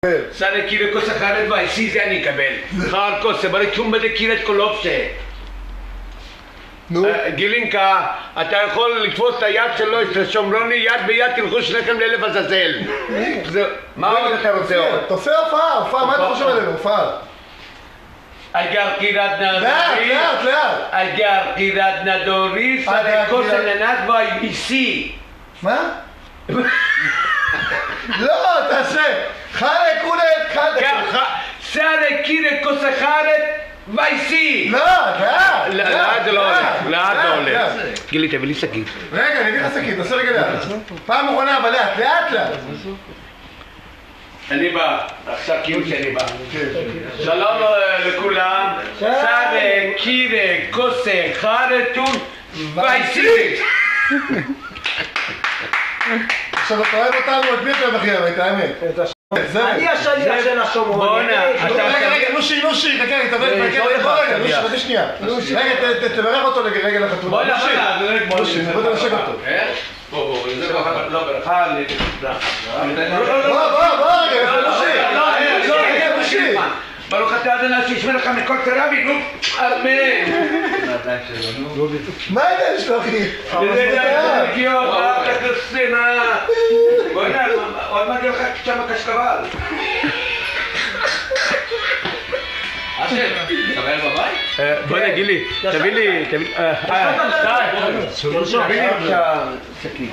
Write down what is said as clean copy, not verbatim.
Sare kire cosa fare vai, sì, se ne capelli. Har cosa, ma che un bel kire con l'opse. גילינקה, אתה יכול לתפוס את היד שלו, את השומרוני, יד ביד, תלכו שניכם לאלף עזאזל. מה עוד אתה רוצה עוד? תעשה הופעה, מה אתה חושב עלינו? הופעה. אגר קירת נדורי, אגר קירת נדורי, סרי קוסן ענת ואי-ביסי. מה? לא, תעשה. חלק אולט, חלק. סרי קירת קוסן חלק. וייסי! לא, לאט זה לא הולך, לאט לא הולך. גילי, תביא לי שקית. רגע, אני אביא לך שקית, תעשה רגע לאט. פעם אחרונה, אבל לאט. אני בא, עכשיו כאילו שאני בא. שלום לכולם, סארה, קירה, קוסה, חרטון, וייסי! עכשיו אתה אוהב אותנו, את מי אתה אוהב הכי הרבה, את האמת? אני השליח של השומרון. רגע, נושי, חכה, אני תברך רגע, שנייה. רגע, תברך אותו לרגע לחתונה. נושי, בוא תנשק אותו. בוא, זה לא ברכה, בוא, רגע, נושי. ברוך אתה אדוני שישמר לך מכל צרה נו, אמן. מה העניין שלו, אחי? בוא'נה, עוד מגיע לך שם קשקבל. אשר, קבל בבית? בוא'נה גילי, תביא לי, תביא לי בבקשה שקית.